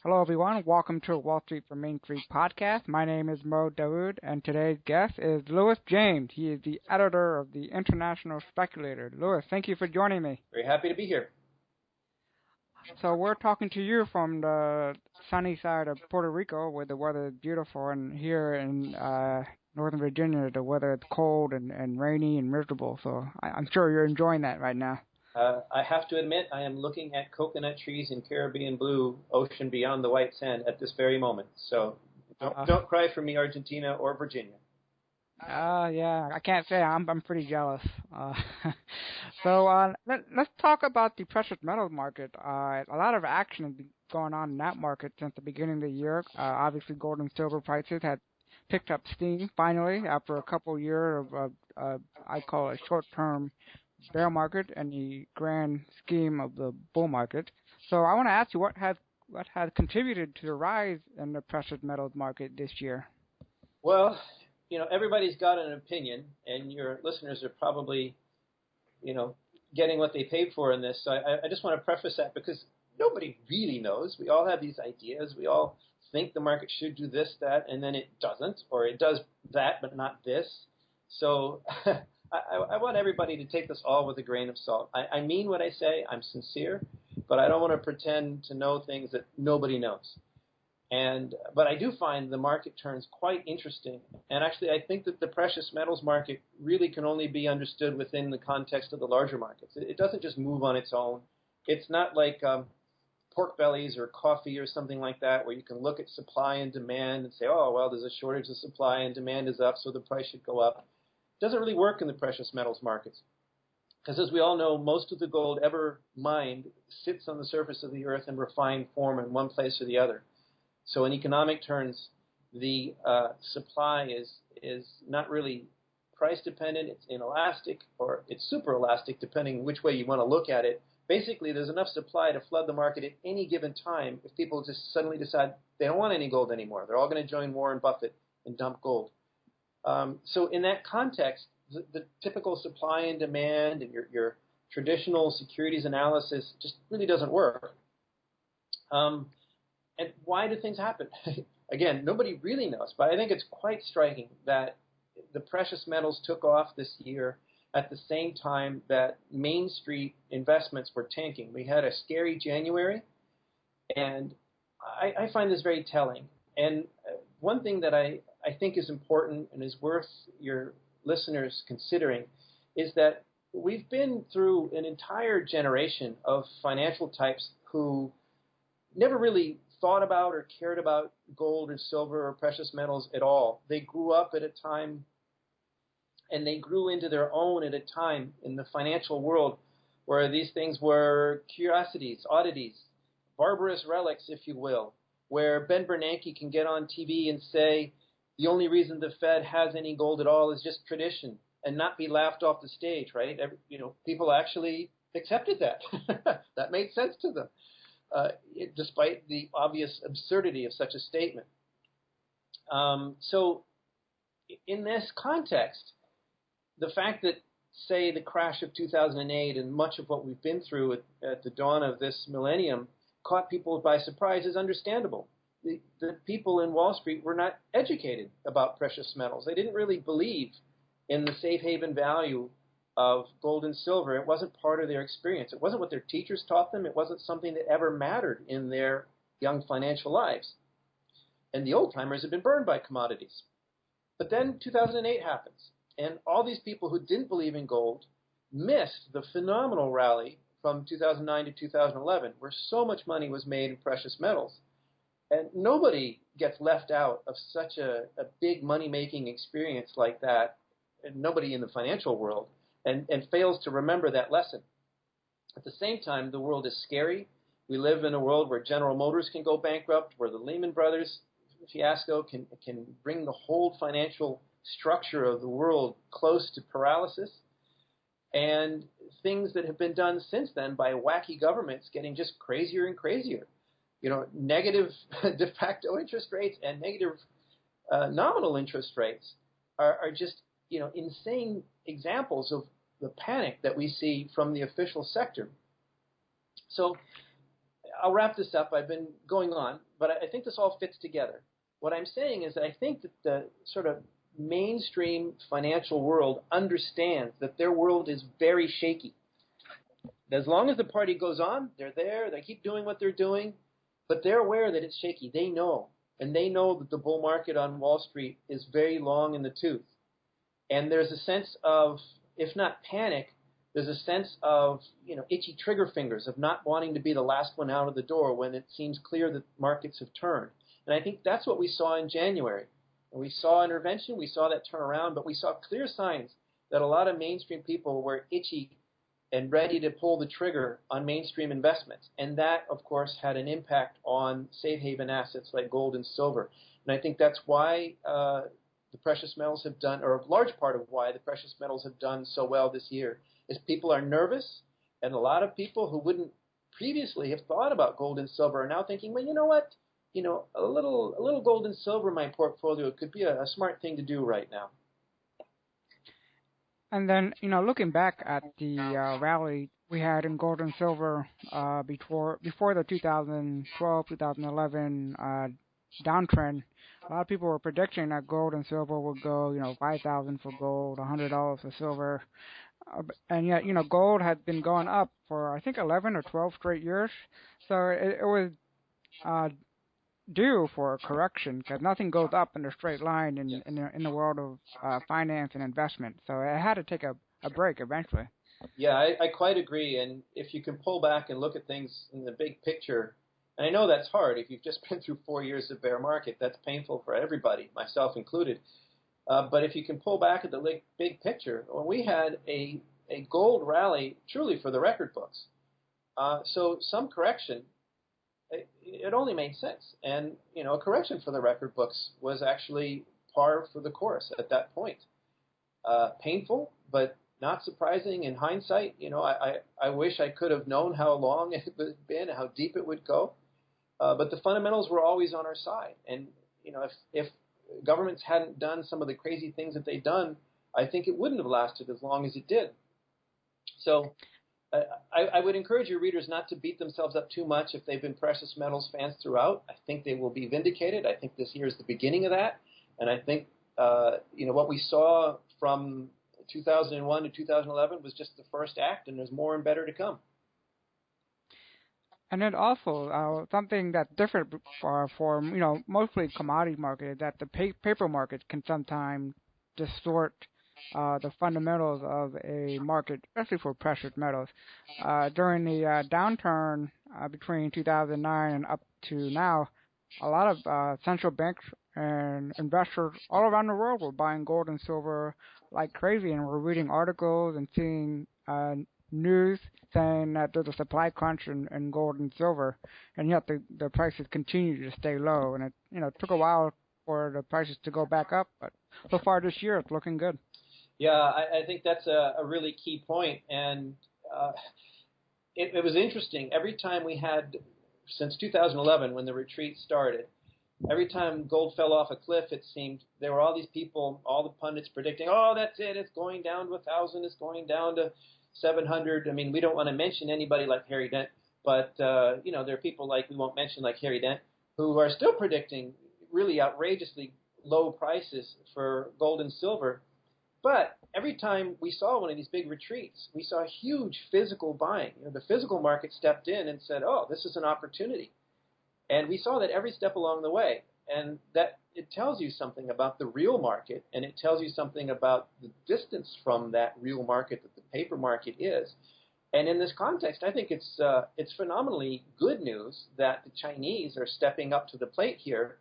Hello, everyone. Welcome to Wall Street for Main Street podcast. My name is Mo Dawood, and today's guest is Louis James. He is the editor of the International Speculator. Louis, thank you for joining me. Very happy to be here. So we're talking to you from the sunny side of Puerto Rico, where the weather is beautiful, and here in Northern Virginia, the weather is cold and rainy and miserable. So I'm sure you're enjoying that right now. I have to admit, I am looking at coconut trees in Caribbean blue ocean beyond the white sand at this very moment. So don't cry for me, Argentina or Virginia. Yeah, I can't say I'm pretty jealous. Let's talk about the precious metals market. A lot of action has been going on in that market since the beginning of the year. Obviously, gold and silver prices had picked up steam finally after a couple of years of I call it a short-term bear market and the grand scheme of the bull market. So I want to ask you what has contributed to the rise in the precious metals market this year? Well, everybody's got an opinion, and your listeners are probably, getting what they paid for in this. So I just want to preface that because nobody really knows. We all have these ideas. We all think the market should do this, that, and then it doesn't, or it does that but not this. So I want everybody to take this all with a grain of salt. I mean what I say. I'm sincere, but I don't want to pretend to know things that nobody knows. But I do find the market turns quite interesting. And actually, I think that the precious metals market really can only be understood within the context of the larger markets. It doesn't just move on its own. It's not like pork bellies or coffee or something like that, where you can look at supply and demand and say, oh, well, there's a shortage of supply and demand is up, so the price should go up. It doesn't really work in the precious metals markets. Because as we all know, most of the gold ever mined sits on the surface of the earth in refined form in one place or the other. So in economic terms, the supply is not really price dependent. It's inelastic, or it's super elastic, depending which way you want to look at it. Basically, there's enough supply to flood the market at any given time if people just suddenly decide they don't want any gold anymore. They're all going to join Warren Buffett and dump gold. So in that context, the typical supply and demand and your traditional securities analysis just really doesn't work. And why do things happen? Again, nobody really knows, but I think it's quite striking that the precious metals took off this year at the same time that Main Street investments were tanking. We had a scary January, and I find this very telling. And one thing that I think is important and is worth your listeners considering is that we've been through an entire generation of financial types who never really thought about or cared about gold or silver or precious metals at all. They grew up at a time, and they grew into their own at a time in the financial world where these things were curiosities, oddities, barbarous relics, if you will, where Ben Bernanke can get on TV and say the only reason the Fed has any gold at all is just tradition and not be laughed off the stage, right? People actually accepted that. That made sense to them. Despite the obvious absurdity of such a statement. So in this context, the fact that, say, the crash of 2008 and much of what we've been through at the dawn of this millennium caught people by surprise is understandable. The people in Wall Street were not educated about precious metals. They didn't really believe in the safe haven value of gold and silver. It wasn't part of their experience. It wasn't what their teachers taught them. It wasn't something that ever mattered in their young financial lives. And the old-timers had been burned by commodities. But then 2008 happens, and all these people who didn't believe in gold missed the phenomenal rally from 2009 to 2011, where so much money was made in precious metals. And nobody gets left out of such a big money-making experience like that, and nobody in the financial world, and fails to remember that lesson. At the same time, the world is scary. We live in a world where General Motors can go bankrupt, where the Lehman Brothers fiasco can bring the whole financial structure of the world close to paralysis, and things that have been done since then by wacky governments getting just crazier and crazier. Negative de facto interest rates and negative nominal interest rates are just insane examples of the panic that we see from the official sector. So I'll wrap this up. I've been going on, but I think this all fits together. What I'm saying is that I think that the sort of mainstream financial world understands that their world is very shaky. As long as the party goes on, they're there, they keep doing what they're doing, but they're aware that it's shaky. They know, and they know that the bull market on Wall Street is very long in the tooth. And there's a sense of, if not panic, there's a sense of, itchy trigger fingers of not wanting to be the last one out of the door when it seems clear that markets have turned. And I think that's what we saw in January. And we saw intervention, we saw that turn around, but we saw clear signs that a lot of mainstream people were itchy and ready to pull the trigger on mainstream investments. And that, of course, had an impact on safe haven assets like gold and silver. And I think that's why the precious metals have done, or a large part of why the precious metals have done so well this year, is people are nervous, and a lot of people who wouldn't previously have thought about gold and silver are now thinking, well, you know what? A little gold and silver in my portfolio could be a smart thing to do right now. And then, looking back at the rally we had in gold and silver before the 2012, 2011 downtrend, a lot of people were predicting that gold and silver would go, $5,000 for gold, $100 for silver. And yet, gold had been going up for, I think, 11 or 12 straight years. So it was due for a correction, because nothing goes up in a straight line in the world of finance and investment. So it had to take a break eventually. Yeah, I quite agree. And if you can pull back and look at things in the big picture, and I know that's hard. If you've just been through 4 years of bear market, that's painful for everybody, myself included. But if you can pull back at the big picture, well, we had a gold rally truly for the record books. So some correction, it only made sense. And, a correction for the record books was actually par for the course at that point. Painful, but not surprising in hindsight. I wish I could have known how long it had been, how deep it would go. But the fundamentals were always on our side. And, if governments hadn't done some of the crazy things that they've done, I think it wouldn't have lasted as long as it did. So I would encourage your readers not to beat themselves up too much if they've been precious metals fans throughout. I think they will be vindicated. I think this year is the beginning of that. And I think, what we saw from 2001 to 2011 was just the first act, and there's more and better to come. And then also something that's different for mostly commodity market is that the paper market can sometimes distort the fundamentals of a market, especially for precious metals. During the downturn between 2009 and up to now, a lot of central banks and investors all around the world were buying gold and silver like crazy, and we're reading articles and seeing news saying that there's a supply crunch in gold and silver, and yet the prices continue to stay low. And it took a while for the prices to go back up, but so far this year it's looking good. Yeah, I think that's a really key point. And it was interesting. Every time we had, since 2011 when the retreat started, every time gold fell off a cliff, it seemed there were all these people, all the pundits predicting, oh, that's it, it's going down to 1,000, it's going down to 700. I mean, we don't want to mention anybody like Harry Dent, but, there are people we won't mention like Harry Dent, who are still predicting really outrageously low prices for gold and silver. But every time we saw one of these big retreats, we saw huge physical buying. The physical market stepped in and said, oh, this is an opportunity. And we saw that every step along the way. And that it tells you something about the real market, and it tells you something about the distance from that real market that the paper market is. And in this context, I think it's phenomenally good news that the Chinese are stepping up to the plate here.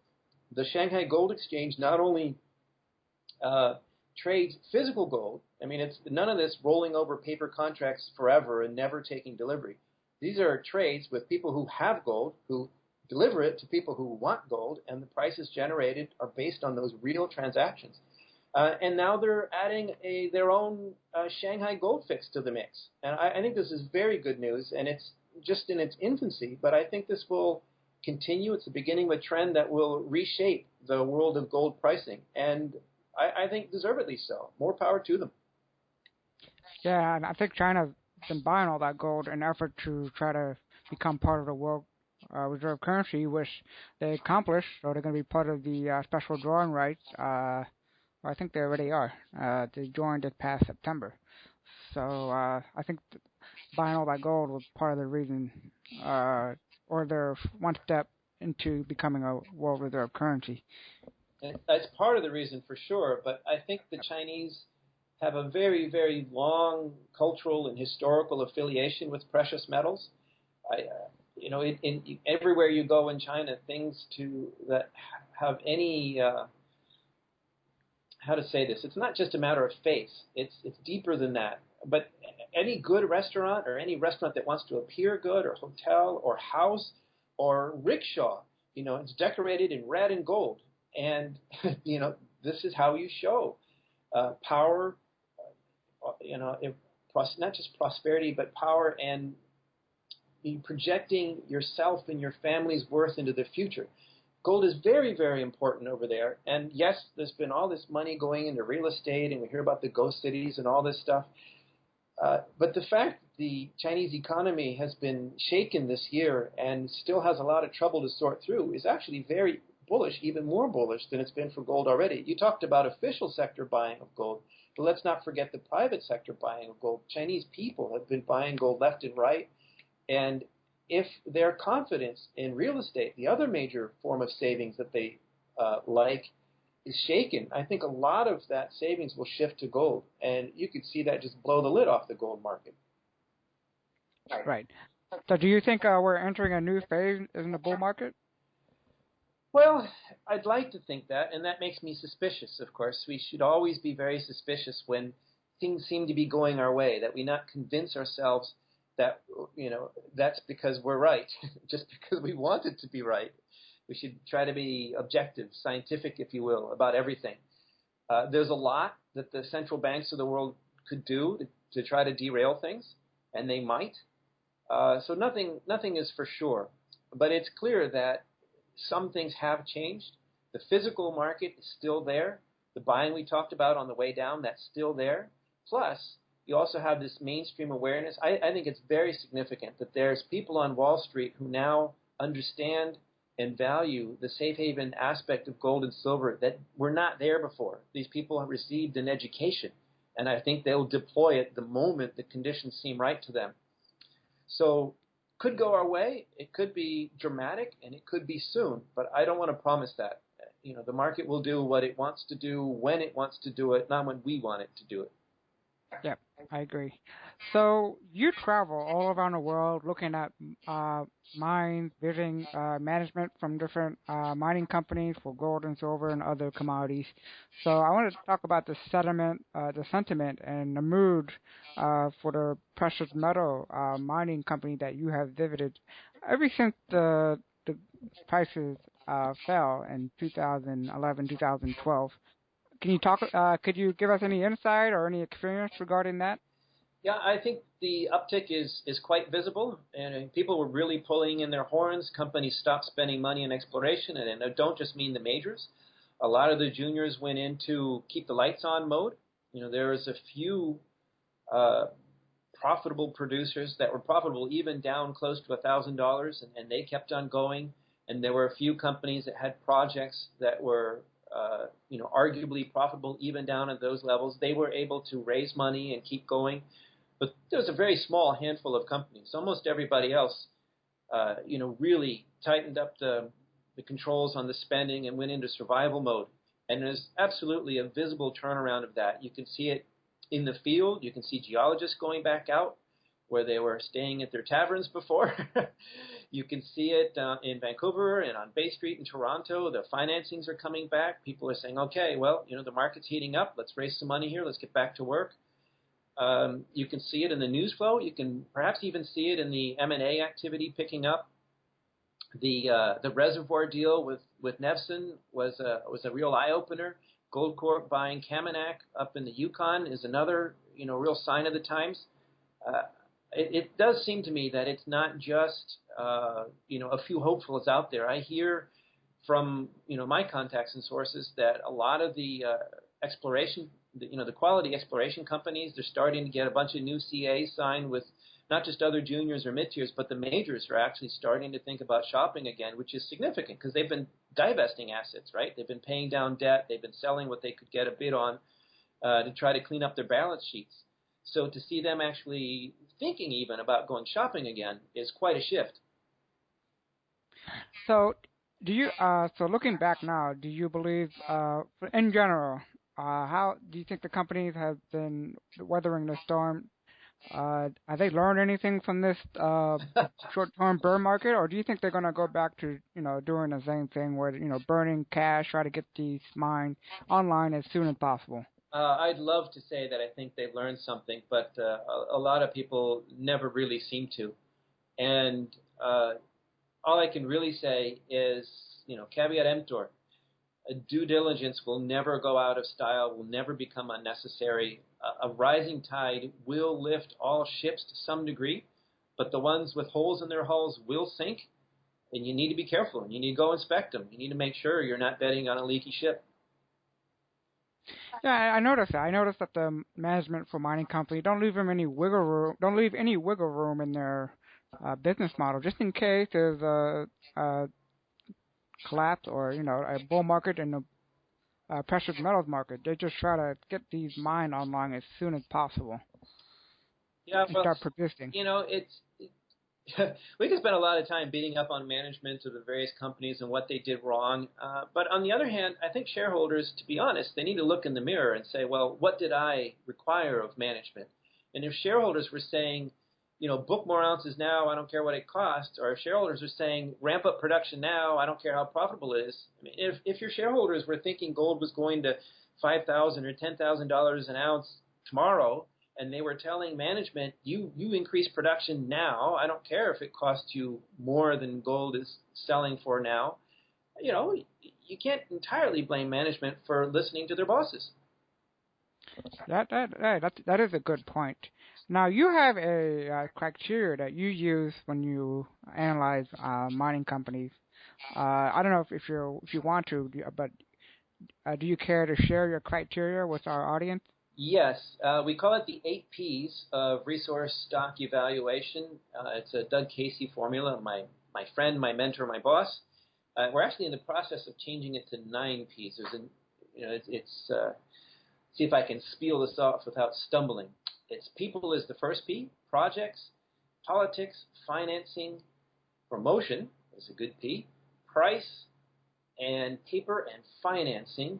The Shanghai Gold Exchange not only trades physical gold. I mean, it's none of this rolling over paper contracts forever and never taking delivery. These are trades with people who have gold, who deliver it to people who want gold, and the prices generated are based on those real transactions. And now they're adding their own Shanghai Gold Fix to the mix. And I think this is very good news, and it's just in its infancy, but I think this will continue. It's the beginning of a trend that will reshape the world of gold pricing, and I think deservedly so. More power to them. Yeah, and I think China's been buying all that gold in an effort to try to become part of the world reserve currency, which they accomplished. So they're going to be part of the special drawing rights. I think they already are. They joined this past September. So I think buying all that gold was part of the reason, or their one step into becoming a world reserve currency. And that's part of the reason for sure, but I think the Chinese have a very, very long cultural and historical affiliation with precious metals. In everywhere you go in China, things that have any how to say this? It's not just a matter of faith. It's deeper than that. But any good restaurant or any restaurant that wants to appear good, or hotel or house or rickshaw, it's decorated in red and gold. And, this is how you show power, not just prosperity, but power and projecting yourself and your family's worth into the future. Gold is very, very important over there. And yes, there's been all this money going into real estate, and we hear about the ghost cities and all this stuff. But the fact that the Chinese economy has been shaken this year and still has a lot of trouble to sort through is actually very bullish, even more bullish than it's been for gold already. You talked about official sector buying of gold, but let's not forget the private sector buying of gold. Chinese people have been buying gold left and right, and if their confidence in real estate, the other major form of savings that they is shaken, I think a lot of that savings will shift to gold, and you could see that just blow the lid off the gold market. Right. So do you think we're entering a new phase in the bull market? Well, I'd like to think that, and that makes me suspicious, of course. We should always be very suspicious when things seem to be going our way, that we not convince ourselves that, that's because we're right, just because we want it to be right. We should try to be objective, scientific, if you will, about everything. There's a lot that the central banks of the world could do to try to derail things, and they might. So nothing is for sure. But it's clear that some things have changed. The physical market is still there. The buying we talked about on the way down, that's still there. Plus, you also have this mainstream awareness. I think it's very significant that there's people on Wall Street who now understand and value the safe haven aspect of gold and silver that were not there before. These people have received an education, and I think they'll deploy it the moment the conditions seem right to them. So could go our way. It could be dramatic, and it could be soon, but I don't want to promise that. The market will do what it wants to do when it wants to do it, not when we want it to do it. Yep, I agree. So you travel all around the world looking at mines, visiting management from different mining companies for gold and silver and other commodities. So I wanted to talk about the sentiment and the mood for the precious metal mining company that you have visited. Ever since the prices fell in 2011, 2012, can you talk? Could you give us any insight or any experience regarding that? Yeah, I think the uptick is quite visible, and people were really pulling in their horns. Companies stopped spending money on exploration, and I don't just mean the majors. A lot of the juniors went into keep the lights on mode. There was a few profitable producers that were profitable even down close to $1,000, and they kept on going. And there were a few companies that had projects that were arguably profitable even down at those levels. They were able to raise money and keep going. But there was a very small handful of companies. Almost everybody else, really tightened up the controls on the spending and went into survival mode. And there's absolutely a visible turnaround of that. You can see it in the field. You can see geologists going back out where they were staying at their taverns before. You can see it in Vancouver and on Bay Street in Toronto. The financings are coming back. People are saying, okay, well, the market's heating up. Let's raise some money here. Let's get back to work. You can see it in the news flow. You can perhaps even see it in the M&A activity picking up. The reservoir deal with Nevson was a real eye-opener. Goldcorp buying Kaminak up in the Yukon is another real sign of the times. It does seem to me that it's not just a few hopefuls out there. I hear from my contacts and sources that a lot of the exploration, the quality exploration companies, they're starting to get a bunch of new CAs signed with not just other juniors or mid-tiers, but the majors are actually starting to think about shopping again, which is significant because they've been divesting assets, right? They've been paying down debt. They've been selling what they could get a bid on to try to clean up their balance sheets. So to see them actually thinking even about going shopping again is quite a shift. So, so looking back now, do you believe, in general, how do you think the companies have been weathering the storm? Have they learned anything from this short-term bear market, or do you think they're going to go back to, doing the same thing where, burning cash, try to get these mines online as soon as possible? I'd love to say that I think they've learned something, but a lot of people never really seem to. And all I can really say is, caveat emptor. Due diligence will never go out of style, will never become unnecessary. A rising tide will lift all ships to some degree, but the ones with holes in their hulls will sink, and you need to be careful, and you need to go inspect them. You need to make sure you're not betting on a leaky ship. Yeah, I noticed that. I noticed that the management for mining company don't leave them any wiggle room. Don't leave any wiggle room in their business model, just in case there's a collapse or a bull market in the precious metals market. They just try to get these mines online as soon as possible. Yeah, and start producing. We can spend a lot of time beating up on management of the various companies and what they did wrong. But on the other hand, I think shareholders, to be honest, they need to look in the mirror and say, well, what did I require of management? And if shareholders were saying, book more ounces now, I don't care what it costs, or if shareholders are saying, ramp up production now, I don't care how profitable it is. I mean, if your shareholders were thinking gold was going to $5,000 or $10,000 an ounce tomorrow, and they were telling management, you increase production now, I don't care if it costs you more than gold is selling for now, you can't entirely blame management for listening to their bosses. That is a good point. Now, you have a criteria that you use when you analyze mining companies. I don't know if you want to, but do you care to share your criteria with our audience? Yes, we call it the 8 Ps of resource stock evaluation. It's a Doug Casey formula, my friend, my mentor, my boss. We're actually in the process of changing it to 9 Ps. See if I can spiel this off without stumbling. It's people is the first P, projects, politics, financing, promotion is a good P, price, and paper and financing.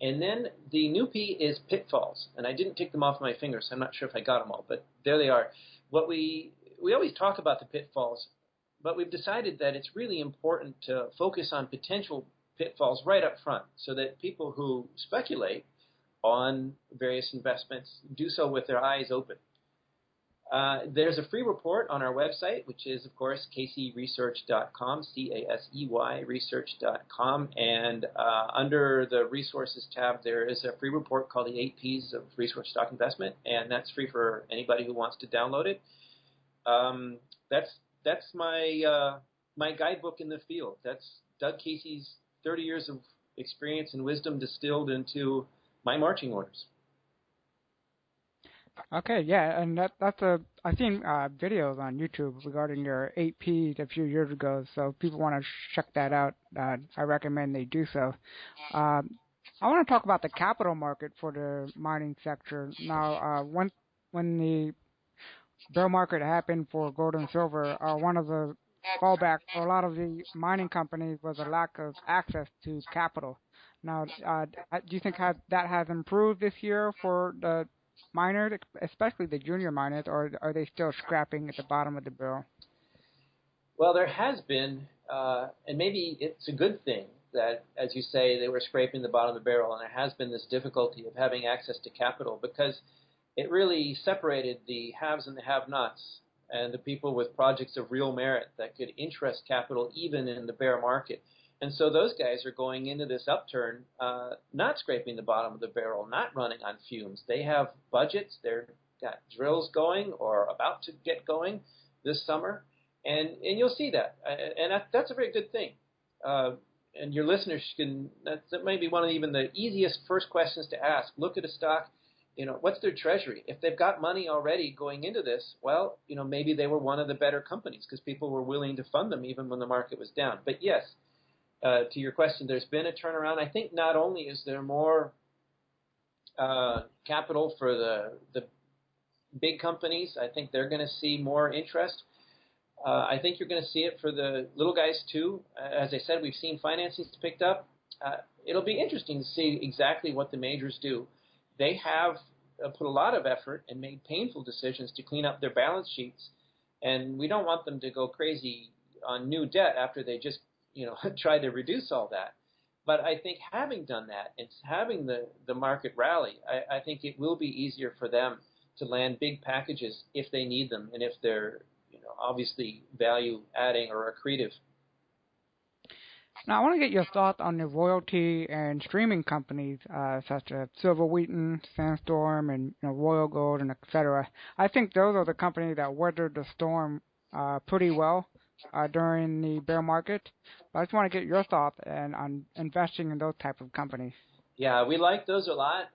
And then the new P is pitfalls, and I didn't tick them off my fingers, so I'm not sure if I got them all, but there they are. What we always talk about the pitfalls, but we've decided that it's really important to focus on potential pitfalls right up front so that people who speculate on various investments do so with their eyes open. There's a free report on our website, which is, of course, caseyresearch.com, CASEY research.com, and under the resources tab, there is a free report called the 8 Ps of resource stock investment, and that's free for anybody who wants to download it. That's my guidebook in the field. That's Doug Casey's 30 years of experience and wisdom distilled into my marching orders. Okay, yeah, and I've seen videos on YouTube regarding your 8 Ps a few years ago, so if people want to check that out, I recommend they do so. I want to talk about the capital market for the mining sector. Now, when the bear market happened for gold and silver, one of the fallback for a lot of the mining companies was a lack of access to capital. Now, do you think that has improved this year for the miners, especially the junior miners, or are they still scrapping at the bottom of the barrel? Well, there has been, and maybe it's a good thing that, as you say, they were scraping the bottom of the barrel, and there has been this difficulty of having access to capital because it really separated the haves and the have-nots and the people with projects of real merit that could interest capital even in the bear market. And so those guys are going into this upturn not scraping the bottom of the barrel, not running on fumes. They have budgets. They've got drills going or about to get going this summer. And you'll see that. And that's a very good thing. And your listeners that may be one of even the easiest first questions to ask. Look at a stock. what's their treasury? If they've got money already going into this, well, maybe they were one of the better companies because people were willing to fund them even when the market was down. But yes, to your question, there's been a turnaround. I think not only is there more capital for the big companies, I think they're going to see more interest. I think you're going to see it for the little guys too. As I said, we've seen financings picked up. It'll be interesting to see exactly what the majors do. They have put a lot of effort and made painful decisions to clean up their balance sheets, and we don't want them to go crazy on new debt after they just try to reduce all that. But I think having done that and having the market rally, I think it will be easier for them to land big packages if they need them and if they're obviously value adding or accretive. Now, I want to get your thoughts on the royalty and streaming companies such as Silver Wheaton, Sandstorm, and Royal Gold, and etc. I think those are the companies that weathered the storm pretty well during the bear market. But I just want to get your thoughts on investing in those type of companies. Yeah, we like those a lot.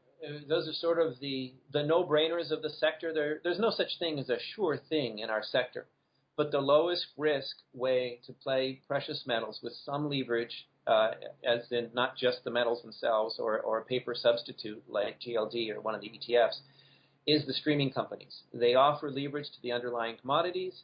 Those are sort of the no-brainers of the sector. There's no such thing as a sure thing in our sector. But the lowest risk way to play precious metals with some leverage, as in not just the metals themselves or a paper substitute like GLD or one of the ETFs, is the streaming companies. They offer leverage to the underlying commodities.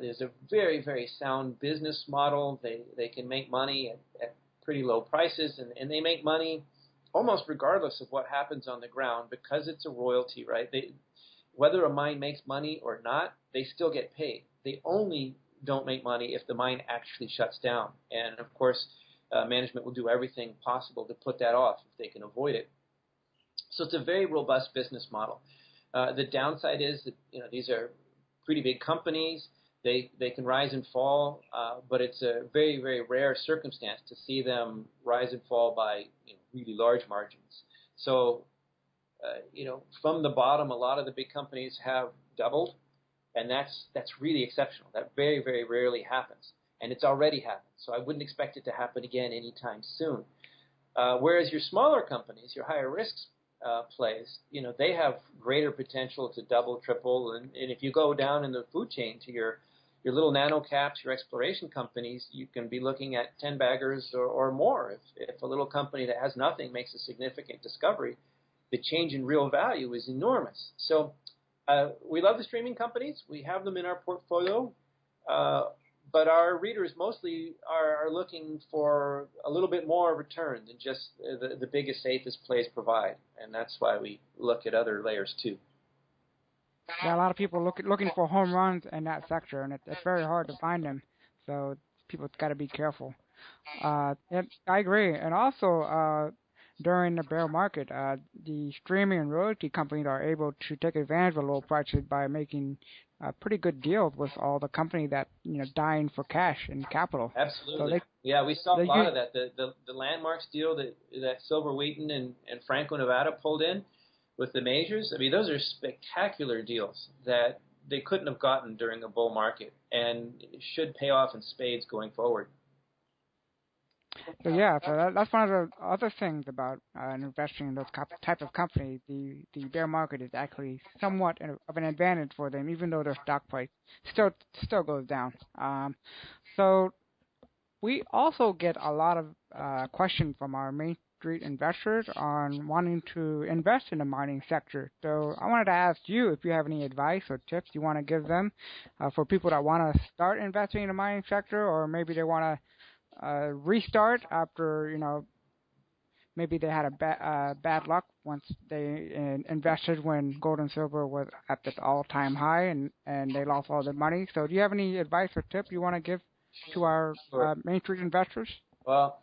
There's a very, very sound business model. They can make money at pretty low prices, and they make money almost regardless of what happens on the ground because it's a royalty, right? Whether a mine makes money or not, they still get paid. They only don't make money if the mine actually shuts down. And, of course, management will do everything possible to put that off if they can avoid it. So it's a very robust business model. The downside is that these are pretty big companies. They can rise and fall, but it's a very, very rare circumstance to see them rise and fall by really large margins. So, from the bottom, a lot of the big companies have doubled. And that's really exceptional. That very, very rarely happens. And it's already happened. So I wouldn't expect it to happen again anytime soon. Whereas your smaller companies, your higher risk plays, they have greater potential to double, triple. And if you go down in the food chain to your little nano caps, your exploration companies, you can be looking at 10 baggers or more. If a little company that has nothing makes a significant discovery, the change in real value is enormous. So we love the streaming companies. We have them in our portfolio, but our readers mostly are looking for a little bit more return than just the biggest, safest plays provide, and that's why we look at other layers too. Yeah, a lot of people looking for home runs in that sector, and it's very hard to find them. So people got to be careful. I agree, and also during the bear market, the streaming and royalty companies are able to take advantage of low prices by making pretty good deals with all the companies that dying for cash and capital. Absolutely. So we saw a lot of that. The landmarks deal that Silver Wheaton and Franco-Nevada pulled in with the majors. I mean, those are spectacular deals that they couldn't have gotten during a bull market, and should pay off in spades going forward. So that's one of the other things about investing in those type of companies. The bear market is actually somewhat of an advantage for them, even though their stock price still goes down. So we also get a lot of questions from our Main Street investors on wanting to invest in the mining sector. So I wanted to ask you if you have any advice or tips you want to give them for people that want to start investing in the mining sector, or maybe they want to restart after maybe they had a bad luck once they invested when gold and silver was at the all-time high and they lost all their money. So do you have any advice or tip you want to give to our Main Street investors? Well,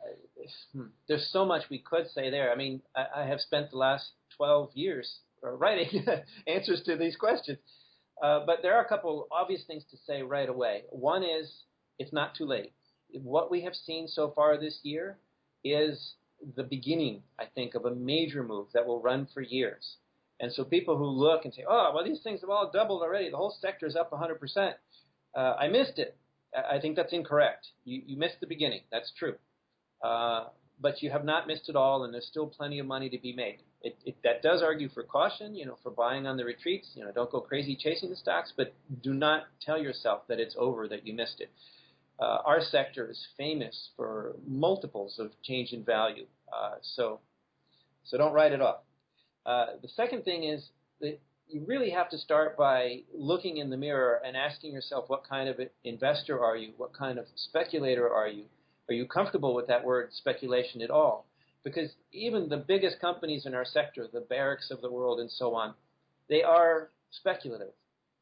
there's so much we could say there. I mean, I have spent the last 12 years writing answers to these questions, but there are a couple obvious things to say right away. One is it's not too late. What we have seen so far this year is the beginning, I think, of a major move that will run for years. And so people who look and say, oh, well, these things have all doubled already. The whole sector is up 100%. I missed it. I think that's incorrect. You missed the beginning. That's true. but you have not missed it all, and there's still plenty of money to be made. That does argue for caution, for buying on the retreats. Don't go crazy chasing the stocks, but do not tell yourself that it's over, that you missed it. Our sector is famous for multiples of change in value, so don't write it off. The second thing is that you really have to start by looking in the mirror and asking yourself, what kind of investor are you? What kind of speculator are you? Are you comfortable with that word speculation at all? Because even the biggest companies in our sector, the Barricks of the world and so on, they are speculative.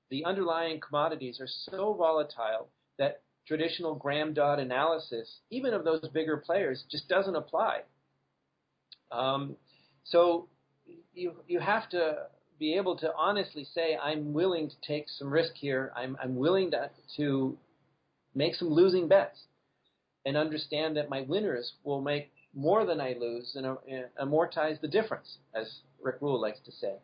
The underlying commodities are so volatile that traditional gram dot analysis, even of those bigger players, just doesn't apply. So you have to be able to honestly say, I'm willing to take some risk here. I'm willing to make some losing bets and understand that my winners will make more than I lose and amortize the difference, as Rick Rule likes to say.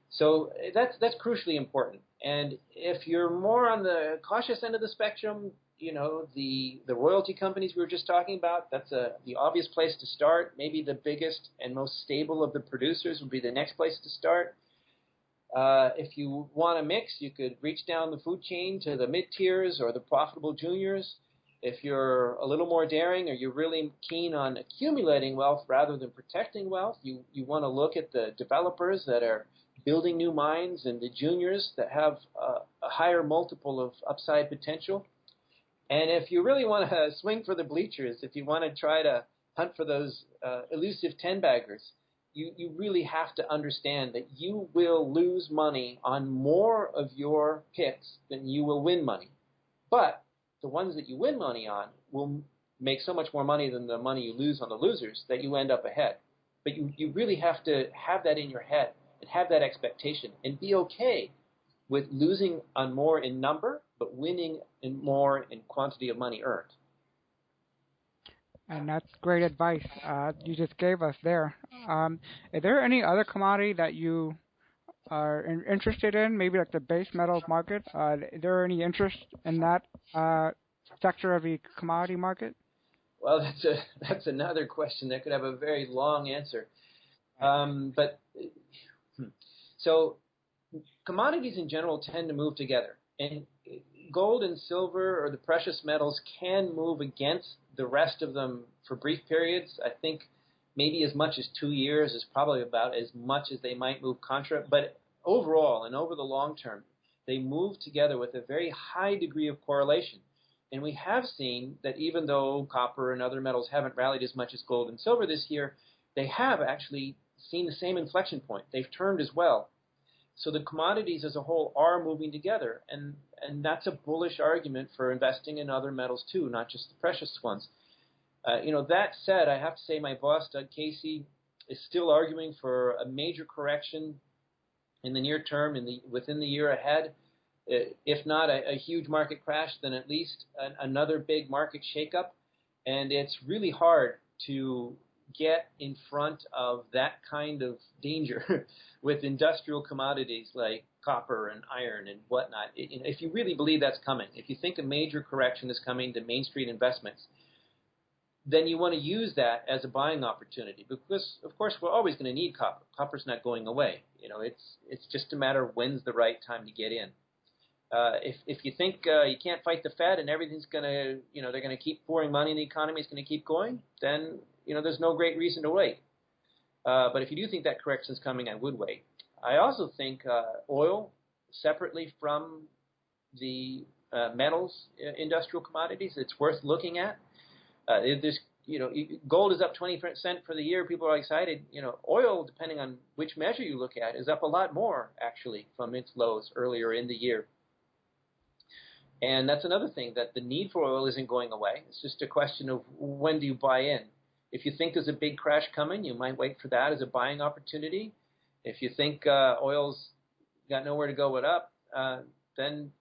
So that's crucially important. And if you're more on the cautious end of the spectrum, the royalty companies we were just talking about, that's the obvious place to start. Maybe the biggest and most stable of the producers would be the next place to start. If you want to mix, you could reach down the food chain to the mid-tiers or the profitable juniors. If you're a little more daring or you're really keen on accumulating wealth rather than protecting wealth, you want to look at the developers that are building new mines and the juniors that have a higher multiple of upside potential. And if you really want to swing for the bleachers, if you want to try to hunt for those elusive 10-baggers, you really have to understand that you will lose money on more of your picks than you will win money. But the ones that you win money on will make so much more money than the money you lose on the losers that you end up ahead. But you really have to have that in your head and have that expectation and be okay with losing on more in number but winning in more in quantity of money earned. And that's great advice you just gave us there. Is there any other commodity that you are interested in, maybe like the base metals market? Is there any interest in that sector of the commodity market? Well, that's another question that could have a very long answer. So commodities in general tend to move together. And gold and silver or the precious metals can move against the rest of them for brief periods. I think maybe as much as 2 years is probably about as much as they might move contra. But overall and over the long term, they move together with a very high degree of correlation. And we have seen that even though copper and other metals haven't rallied as much as gold and silver this year, they have actually seen the same inflection point. They've turned as well. So the commodities as a whole are moving together, and that's a bullish argument for investing in other metals too, not just the precious ones. That said, I have to say my boss, Doug Casey, is still arguing for a major correction in the near term, within the year ahead. If not a huge market crash, then at least another big market shakeup. And it's really hard to get in front of that kind of danger with industrial commodities like copper and iron and whatnot. If you really believe that's coming, if you think a major correction is coming to Main Street investments, then you want to use that as a buying opportunity because, of course, we're always going to need copper. Copper's not going away. It's just a matter of when's the right time to get in. If you think you can't fight the Fed and everything's going to, they're going to keep pouring money in the economy, it's going to keep going, then, there's no great reason to wait. But if you do think that correction's coming, I would wait. I also think oil, separately from the metals, industrial commodities, it's worth looking at. Gold is up 20% for the year. People are excited. Oil, depending on which measure you look at, is up a lot more, actually, from its lows earlier in the year. And that's another thing, that the need for oil isn't going away. It's just a question of when do you buy in. If you think there's a big crash coming, you might wait for that as a buying opportunity. If you think oil's got nowhere to go but up, then,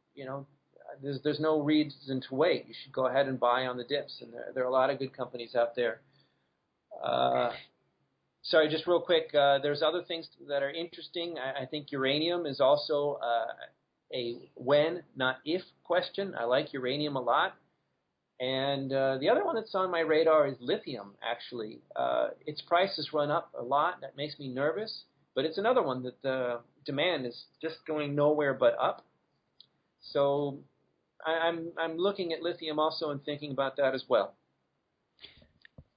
there's no reason to wait. You should go ahead and buy on the dips, and there are a lot of good companies out there. Sorry, just real quick, there's other things that are interesting. I think uranium is also a when, not if question. I like uranium a lot. And the other one that's on my radar is lithium, actually. Its price has run up a lot. That makes me nervous. But it's another one that the demand is just going nowhere but up. So I'm looking at lithium also and thinking about that as well.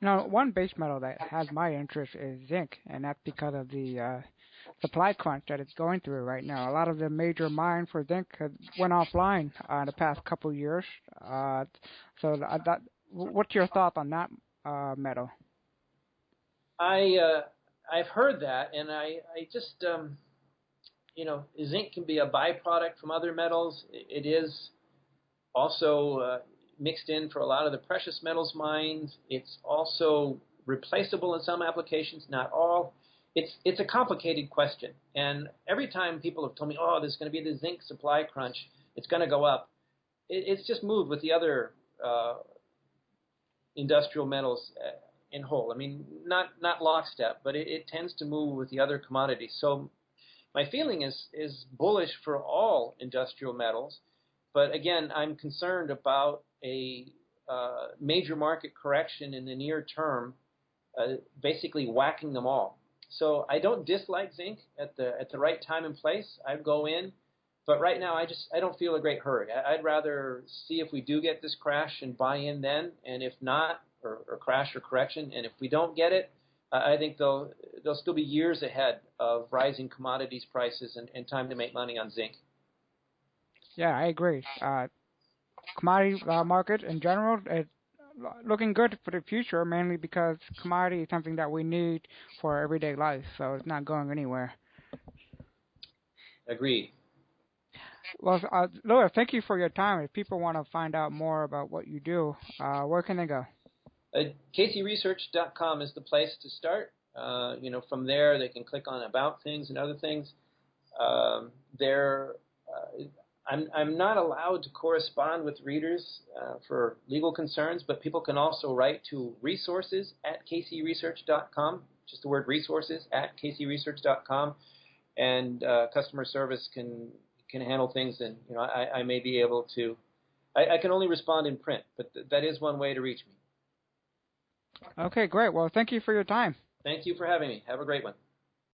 Now, one base metal that has my interest is zinc, and that's because of the supply crunch that it's going through right now. A lot of the major mines for zinc went offline in the past couple of years. What's your thought on that metal? I've heard that, and I just zinc can be a byproduct from other metals. It is also mixed in for a lot of the precious metals mines. It's also replaceable in some applications, not all. It's a complicated question, and every time people have told me, oh, there's going to be the zinc supply crunch, it's going to go up, it's just moved with the other industrial metals in whole. I mean, not lockstep, but it tends to move with the other commodities. So my feeling is bullish for all industrial metals, but again, I'm concerned about a major market correction in the near term, basically whacking them all. So I don't dislike zinc at the right time and place. I'd go in, but right now I don't feel a great hurry. I'd rather see if we do get this crash and buy in then, and if not, or crash or correction, and if we don't get it, I think they'll still be years ahead of rising commodities prices and time to make money on zinc. Yeah, I agree. Commodity market in general is looking good for the future, mainly because commodity is something that we need for everyday life, so it's not going anywhere. Agreed. Well, Louis, thank you for your time. If people want to find out more about what you do, where can they go? KCResearch.com is the place to start. From there they can click on About Things and other things. I'm not allowed to correspond with readers for legal concerns, but people can also write to resources@kcresearch.com, just the word resources@kcresearch.com, and customer service can handle things. And I may be able to. I can only respond in print, but that is one way to reach me. Okay, great. Well, thank you for your time. Thank you for having me. Have a great one.